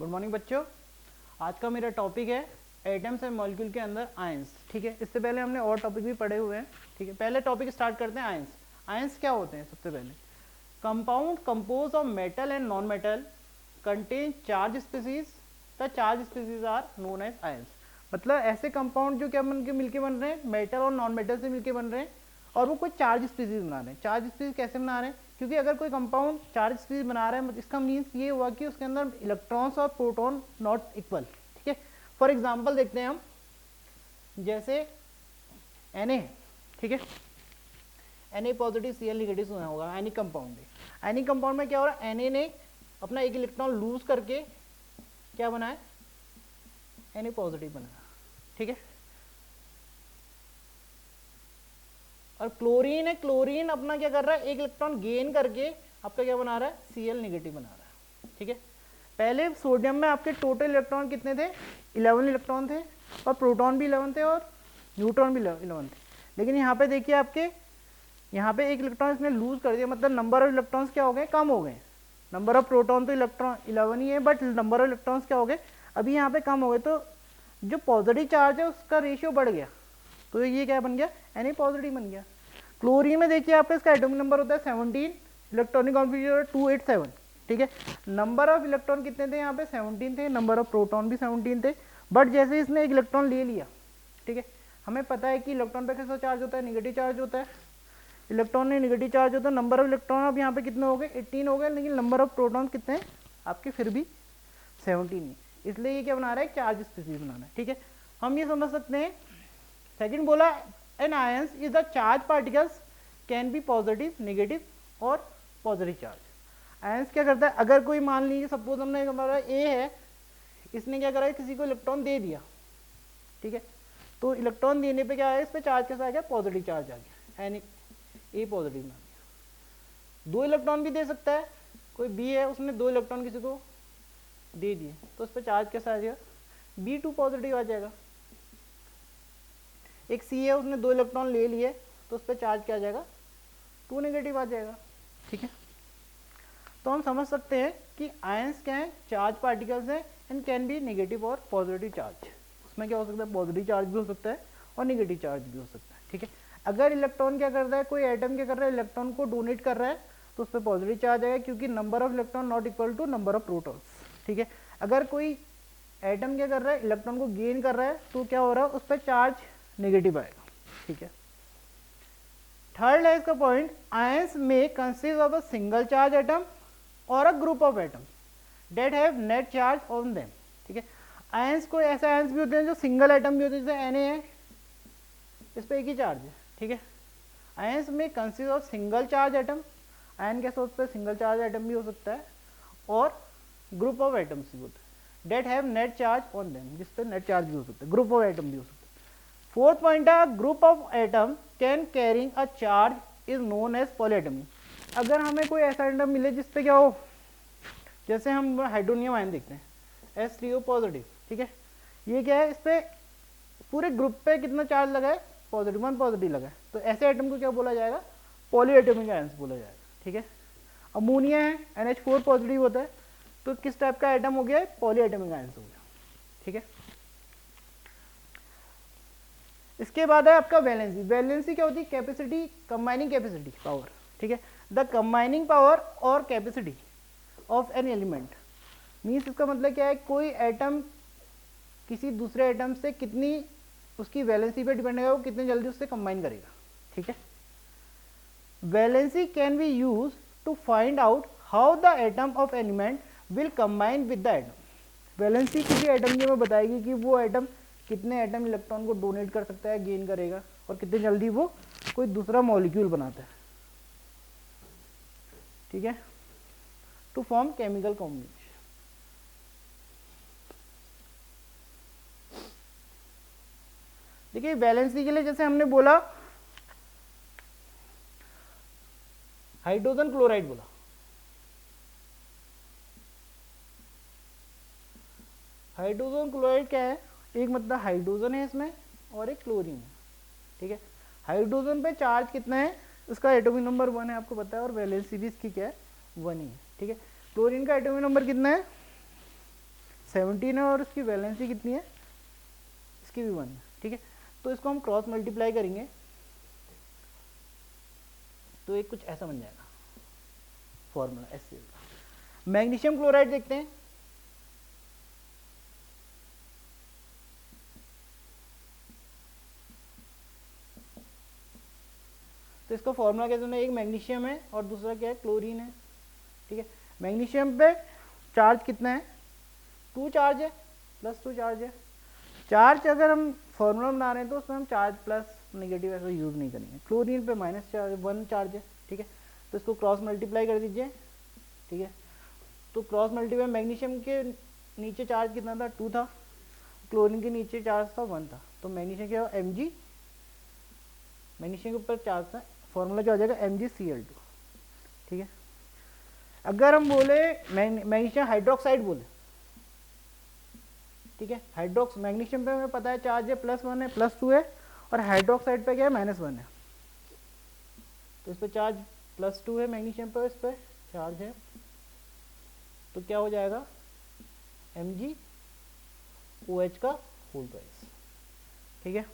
Good morning बच्चों। आज का मेरा टॉपिक है एटम्स एंड मॉलिक्यूल के अंदर आयंस। ठीक है, इससे पहले हमने और टॉपिक भी पढ़े हुए हैं। ठीक है, पहले टॉपिक स्टार्ट करते हैं आयंस। आयंस क्या होते हैं? सबसे पहले compound compose of metal and non metal contain charge species, the charge species are known as ions. मतलब ऐसे कंपाउंड जो क्या मिलके बन रहे हैं, मेटल और नॉन मेटल से मिलके बन रहे हैं और वो कोई चार्ज स्पीसीज बना रहे हैं। चार्ज स्पीसीज कैसे बना रहे हैं? क्योंकि अगर कोई कंपाउंड चार्ज स्पीसीज बना रहा है इसका मीन्स ये हुआ कि उसके अंदर इलेक्ट्रॉन्स और प्रोटॉन नॉट इक्वल। ठीक है, फॉर एग्जांपल देखते हैं हम, जैसे Na, ठीक है, Na पॉजिटिव Cl निगेटिव सुना होगा, एनी कंपाउंड है। एनी कंपाउंड में क्या हो रहा है, Na ने अपना एक इलेक्ट्रॉन लूज करके क्या बनाया, Na पॉजिटिव बनाया। ठीक है, और क्लोरीन है, क्लोरीन अपना क्या कर रहा है, एक इलेक्ट्रॉन गेन करके आपका क्या बना रहा है, Cl निगेटिव बना रहा है। ठीक है, पहले सोडियम में आपके टोटल इलेक्ट्रॉन कितने थे, 11 इलेक्ट्रॉन थे और प्रोटॉन भी 11 थे और न्यूट्रॉन भी 11 थे। लेकिन यहाँ पे देखिए आपके यहाँ पे एक इलेक्ट्रॉन इसने लूज कर दिया, मतलब नंबर ऑफ इलेक्ट्रॉन्स क्या हो गए, कम हो गए। नंबर ऑफ प्रोटॉन तो इलेक्ट्रॉन 11 ही है, बट नंबर ऑफ इलेक्ट्रॉन्स क्या हो गए, अभी यहाँ पे कम हो गए। तो जो पॉजिटिव चार्ज है उसका रेशियो बढ़ गया, तो ये क्या बन गया, Na पॉजिटिव बन गया। क्लोरीन में देखिए आपका इसका एटॉमिक नंबर होता है 17, इलेक्ट्रॉनिक कॉन्फिगरेशन 287। ठीक है, नंबर ऑफ इलेक्ट्रॉन कितने थे यहाँ पे, 17 थे, नंबर ऑफ प्रोटॉन भी 17 थे। बट जैसे इसने एक इलेक्ट्रॉन ले लिया, ठीक है, हमें पता है कि इलेक्ट्रॉन पे कैसा चार्ज होता है, नेगेटिव चार्ज होता है। इलेक्ट्रॉन में नेगेटिव चार्ज होता है, नंबर ऑफ इलेक्ट्रॉन अब यहाँ पे कितने हो गए, 18 हो गए, लेकिन नंबर ऑफ प्रोटॉन कितने हैं आपके, फिर भी 17 ही। इसलिए ये क्या बना रहा है, चार्ज स्पीसीज बना रहा है। ठीक है, हम ये समझ सकते हैं। सेकंड बोला, an ions is the charge particles can be positive, negative और पॉजिटिव चार्ज। आयंस क्या करता है, अगर कोई मान लीजिए सपोज हमने हमारा ए है, इसने क्या करा है, किसी को इलेक्ट्रॉन दे दिया। ठीक है, तो इलेक्ट्रॉन देने पे क्या है, इस पे चार्ज कैसा आ गया, पॉजिटिव चार्ज आ गया, एन ए पॉजिटिव में आ गया। 2 इलेक्ट्रॉन भी दे सकता है, कोई बी है उसने 2 इलेक्ट्रॉन किसी को दे दिए, तो उस पर चार्ज कैसा आ जाएगा, B2 पॉजिटिव आ जाएगा। एक सी है, उसने 2 इलेक्ट्रॉन ले लिए, तो उस पर चार्ज क्या आ जाएगा, 2 नेगेटिव आ जाएगा। ठीक है, तो हम समझ सकते हैं कि आयंस क्या है, चार्ज पार्टिकल्स हैं एंड कैन बी नेगेटिव और पॉजिटिव चार्ज। उसमें क्या हो सकता है, पॉजिटिव चार्ज भी हो सकता है और नेगेटिव चार्ज भी हो सकता है। ठीक है, अगर इलेक्ट्रॉन क्या करता है, कोई एटम क्या कर रहा है, इलेक्ट्रॉन को डोनेट कर रहा है, तो उस पर पॉजिटिव चार्ज आएगा, क्योंकि number of electron not equal to number of protons. ठीक है, अगर कोई एटम क्या कर रहा है, इलेक्ट्रॉन को गेन कर रहा है, तो क्या हो रहा है, उस पर चार्ज नेगेटिव आएगा। ठीक है, थर्ड है इसका point, ions may consist of a single charge atom or a group of atom that have net charge on them. ठीक है, आयंस को ऐसे आयंस भी होते हैं जो सिंगल एटम भी होते हैं, जैसे Na है, इस पर एक ही चार्ज है। ठीक है, ions may consist of single charge atom, ion कैसे होता है, सिंगल चार्ज एटम भी हो सकता है और ग्रुप ऑफ एटम्स भी होता है that have net charge on them, जिस पर नेट चार्ज भी हो सकता है, ग्रुप ऑफ एटम भी हो सकता है। फोर्थ पॉइंट है, group of atom can carrying a charge is known as polyatomic. अगर हमें कोई ऐसा एटम मिले जिसपे क्या हो, जैसे हम हाइड्रोनियम आयन देखते हैं, H3O पॉजिटिव। ठीक है, ये क्या है, इस पे पूरे ग्रुप पे कितना चार्ज लगा है, पॉजिटिव, 1 पॉजिटिव लगा है, तो ऐसे एटम को क्या बोला जाएगा, पॉलीएटमिक आयंस बोला जाएगा। ठीक है, अमोनिया है, NH4 पॉजिटिव होता है, तो किस टाइप का एटम हो गया, पॉलीएटमिक आयंस हो गया। ठीक है, इसके बाद है आपका वैलेंसी। वैलेंसी क्या होती है, कैपेसिटी, कंबाइनिंग कैपेसिटी, पावर। ठीक है, द कंबाइनिंग पावर और capacity of an element means, इसका मतलब क्या है, कोई एटम किसी दूसरे एटम से कितनी, उसकी वैलेंसी पे डिपेंड है, वो कितनी जल्दी उससे कंबाइन करेगा। ठीक है, valency can be use to find out how the atom of element will combine with the atom. Valency किसी एटम की हमें बताएगी कि वो एटम कितने एटम इलेक्ट्रॉन को डोनेट कर सकता है, गेन करेगा, और कितनी जल्दी वो कोई दूसरा मॉलिक्यूल बनाता है। ठीक है, टू फॉर्म केमिकल कॉम्बिनेशन। देखिए वैलेंसी के लिए जैसे हमने बोला, हाइड्रोजन क्लोराइड बोला, हाइड्रोजन क्लोराइड क्या है, एक मतलब हाइड्रोजन है इसमें और एक क्लोरीन है। ठीक है, हाइड्रोजन पे चार्ज कितना है, उसका एटॉमिक नंबर 1 है, आपको पता है, और वैलेंसी भी इसकी क्या है, 1 ही है। ठीक है, क्लोरीन का एटॉमिक नंबर कितना है, 17 है और इसकी वैलेंसी कितनी है, इसकी भी 1 है, ठीक है। तो इसको हम क्रॉस मल्टीप्लाई करेंगे तो एक कुछ ऐसा बन जाएगा फॉर्मूला ऐसे। मैग्नीशियम क्लोराइड देखते हैं, तो इसका फॉर्मूला कैसे होना है, एक मैग्नीशियम है और दूसरा क्या है, क्लोरीन है, ठीक है। मैग्नीशियम पे चार्ज कितना है, 2 चार्ज है, +2 चार्ज है। चार्ज अगर हम फॉर्मूला बना रहे हैं तो उसमें हम चार्ज प्लस नेगेटिव ऐसा यूज़ नहीं करेंगे। क्लोरीन पे -1 चार्ज है, ठीक है। तो इसको क्रॉस मल्टीप्लाई कर दीजिए, ठीक है। तो क्रॉस मल्टीप्लाई, मैग्नीशियम के नीचे चार्ज कितना था, 2 था, क्लोरीन के नीचे चार्ज था 1 था, तो मैग्नीशियम क्या हो, Mg, मैग्नीशियम के ऊपर चार्ज था, फॉर्मूला क्या हो जाएगा, MgCl2, ठीक है। अगर हम बोले मैग्नीशियम हाइड्रोक्साइड बोले, ठीक है, हाइड्रोक्स मैग्नीशियम पे हमें पता है चार्ज है +1 है, +2 है, और हाइड्रोक्साइड पे क्या है, -1 है। तो इस पर चार्ज +2 है मैग्नीशियम पे, इस पर चार्ज है, तो क्या हो जाएगा, MgOH का होल ट्वाइस, ठीक है।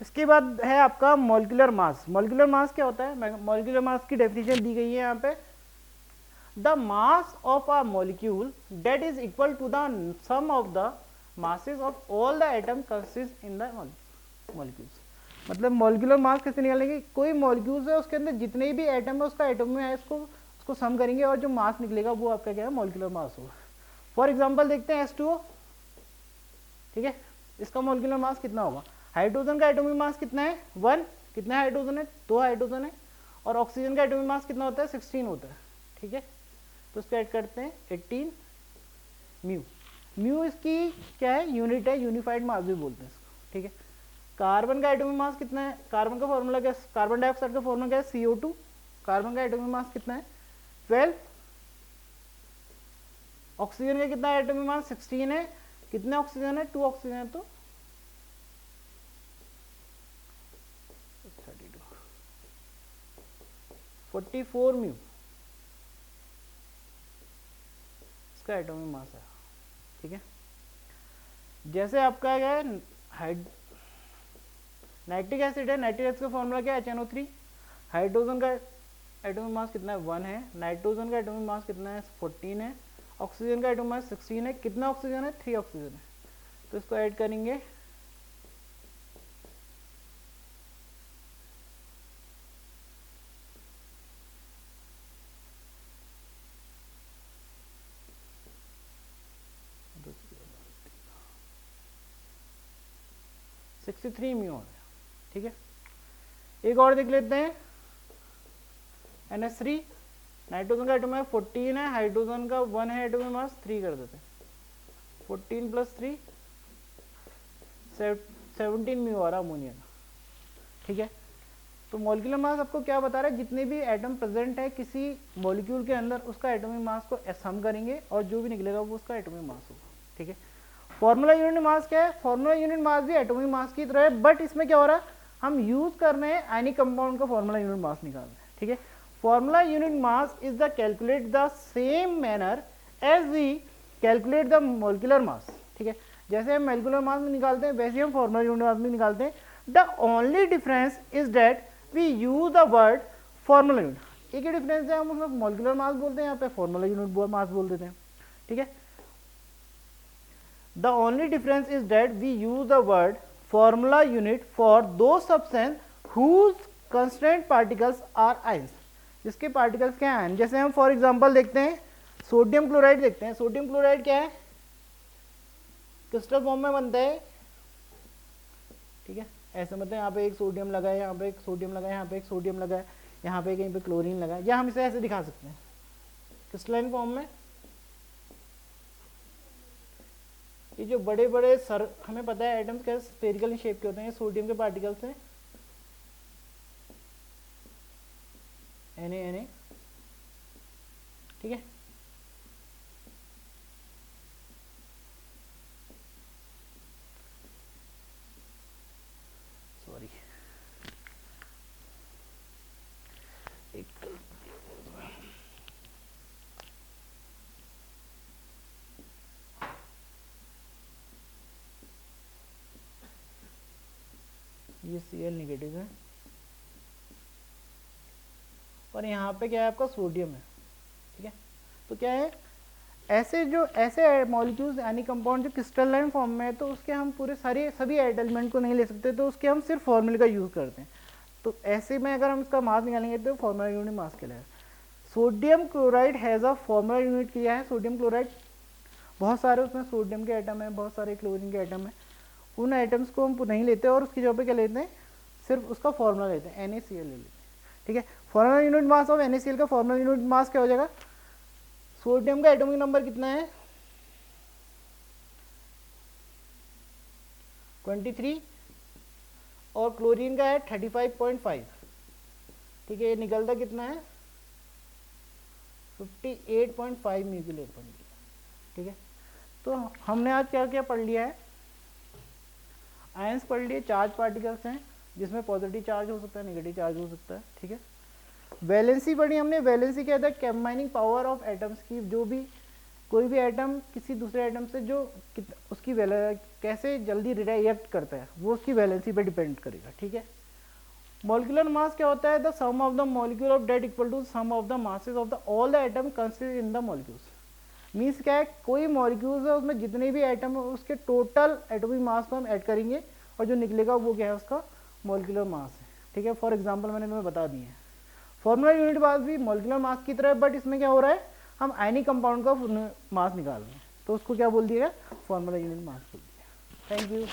इसके बाद है आपका मॉलिक्यूलर मास। मॉलिक्यूलर मास क्या होता है, मॉलिक्यूलर मास की डेफिनेशन दी गई है यहाँ पे, the mass of a molecule that is equal to the sum of the masses of all the atom consist in the molecules. मतलब मॉलिक्यूलर मास कैसे निकालेंगे, कोई मॉलिक्यूल्स है उसके अंदर जितने भी एटम है उसका एटम में है, उसको सम करेंगे और जो मास निकलेगा वो आपका क्या है, मॉलिक्यूलर मास होगा। फॉर एग्जांपल देखते हैं H2O, ठीक है, इसका मॉलिक्यूलर मास कितना होगा, हाइड्रोजन का एटॉमिक मास कितना है, 1, कितने हाइड्रोजन है, 2 हाइड्रोजन है, और ऑक्सीजन का एटॉमिक मास कितना होता है, 16 होता है, ठीक है। तो इसको ऐड करते हैं 18 म्यू। म्यू इसकी क्या है, यूनिट है, यूनिफाइड मास भी बोलते हैं इसको, ठीक है। कार्बन का एटॉमिक मास कितना है, कार्बन का फॉर्मूला क्या है, कार्बन डाइऑक्साइड का फॉर्मूला क्या है, CO2। कार्बन का एटॉमिक मास कितना है, 12। ऑक्सीजन का कितना एटॉमिक मास, 16 है, कितने ऑक्सीजन है, 2 ऑक्सीजन है, तो 44 म्यू इसका एटॉमिक मास है, ठीक है। जैसे आपका क्या है, नाइट्रिक एसिड है, नाइट्रिक एसिड का फॉर्मूला क्या है, HNO3। हाइड्रोजन का एटॉमिक मास कितना है, 1 है, नाइट्रोजन का एटॉमिक मास कितना है, 14 है, ऑक्सीजन का एटॉमिक मास 16 है, कितना ऑक्सीजन है, 3 ऑक्सीजन है। तो इसको ऐड करेंगे, $63 म्यू है, ठीक है। एक और देख लेते हैं, NH3, नाइट्रोजन का एटॉमिक मास 14 है, हाइड्रोजन का 1 है, एटॉमिक मास 3 कर देते हैं, 14 + 3 17 म्यू आ रहा अमोनिया का, ठीक है। तो मॉलिक्यूलर मास आपको क्या बता रहा है, जितने भी एटम प्रेजेंट है किसी मॉलिक्यूल के अंदर उसका एटॉमिक मास को सम करेंगे और जो भी निकलेगा वो उसका एटॉमिक मास होगा, ठीक है। फॉर्मूला यूनिट मास क्या है, फॉर्मूला यूनिट मास भी एटॉमिक मास की तरह है, बट इसमें क्या हो रहा है, हम यूज कर रहे हैं एनी कंपाउंड का फॉर्मूला यूनिट मास निकाल रहे हैं, ठीक है। Formula unit mass is the calculate the same manner as we calculate the molecular mass, ठीक है। जैसे हम मॉलिक्यूलर मास में निकालते हैं वैसे हम फॉर्मूला यूनिट मास में निकालते हैं। The only difference is that we use the word formula unit. एक ही डिफरेंस है, हम उसमें मॉलिक्यूलर मास बोलते हैं, यहाँ पे फॉर्मूला यूनिट मास बोल देते हैं, ठीक है। The only difference is that we use the word formula unit for those substance whose constant particles are ions, जिसके पार्टिकल्स क्या हैं, जैसे हम फॉर एग्जांपल देखते हैं सोडियम क्लोराइड देखते हैं। सोडियम क्लोराइड क्या है, क्रिस्टल फॉर्म में बनता है, ठीक है। ऐसे मतलब यहाँ पे एक सोडियम लगा है, यहाँ पे एक सोडियम लगा है, यहाँ पे एक सोडियम लगा है, यहाँ पे कहीं पे क्लोरीन लगा है, या हम इसे ऐसे दिखा सकते हैं क्रिस्टलाइन फॉर्म में। ये जो बड़े बड़े सर, हमें पता है एटम्स कैसे स्फेरिकल शेप के होते हैं, सोडियम के पार्टिकल्स हैं Na, ठीक है। सॉरी, ये Cl नेगेटिव है और यहाँ पे क्या है आपका सोडियम है, ठीक है। तो क्या है, ऐसे मॉलिक्यूल्स यानी कंपाउंड जो क्रिस्टलाइन फॉर्म में है, तो उसके हम पूरे सभी एलिमेंट को नहीं ले सकते, तो उसके हम सिर्फ फॉर्मूले का यूज़ करते हैं। तो ऐसे में अगर हम इसका मास निकालेंगे तो फॉर्मूला यूनिट मास कहलाएगा। Sodium chloride has a formula unit किया है। सोडियम क्लोराइड बहुत सारे उसमें सोडियम के आइटम है, बहुत सारे क्लोरीन के आइटम है, उन आइटम्स को हम नहीं लेते और उसकी जगह पे क्या लेते हैं, सिर्फ उसका फॉर्मूला लेते हैं, NaCl ले लेते हैं, ठीक है। Formula unit mass of NaCl का फॉर्मूला यूनिट मास क्या हो जाएगा, सोडियम का एटॉमिक नंबर कितना है 23 और क्लोरीन का है 35.5, ठीक है। ये निकलता कितना है 58.5 म्यूजिलेट, ठीक है। तो हमने आज क्या क्या पढ़ लिया है, आयंस पढ़ लिए, चार्ज पार्टिकल्स हैं जिसमें पॉजिटिव चार्ज हो सकता है, नेगेटिव चार्ज हो सकता है, ठीक है। वैलेंसी पढ़ी हमने। वैलेंसी क्या था, कंबाइनिंग पावर ऑफ एटम्स की, जो भी कोई भी एटम किसी दूसरे एटम से जो उसकी कैसे जल्दी रिएक्ट करता है वो उसकी वैलेंसी पे डिपेंड करेगा, ठीक है। मॉलिक्यूलर मास क्या होता है, the sum of the molecule of that equal to sum of the masses of the all the atom consisted in the molecules. Means क्या है, कोई मॉलिक्यूल्स है उसमें जितने भी एटम है उसके टोटल एटॉमिक मास को हम ऐड करेंगे और जो निकलेगा वो क्या है, उसका मॉलिक्यूलर मास है, ठीक है। फॉर एग्जांपल मैंने तुम्हें बता दिए हैं। फॉर्मूला यूनिट मास भी मॉलिक्यूलर मास की तरह, बट इसमें क्या हो रहा है, हम आयनिक कंपाउंड का मास निकाल रहे हैं, तो उसको क्या बोल दिया, फॉर्मूला यूनिट मास बोल दिया। Thank you.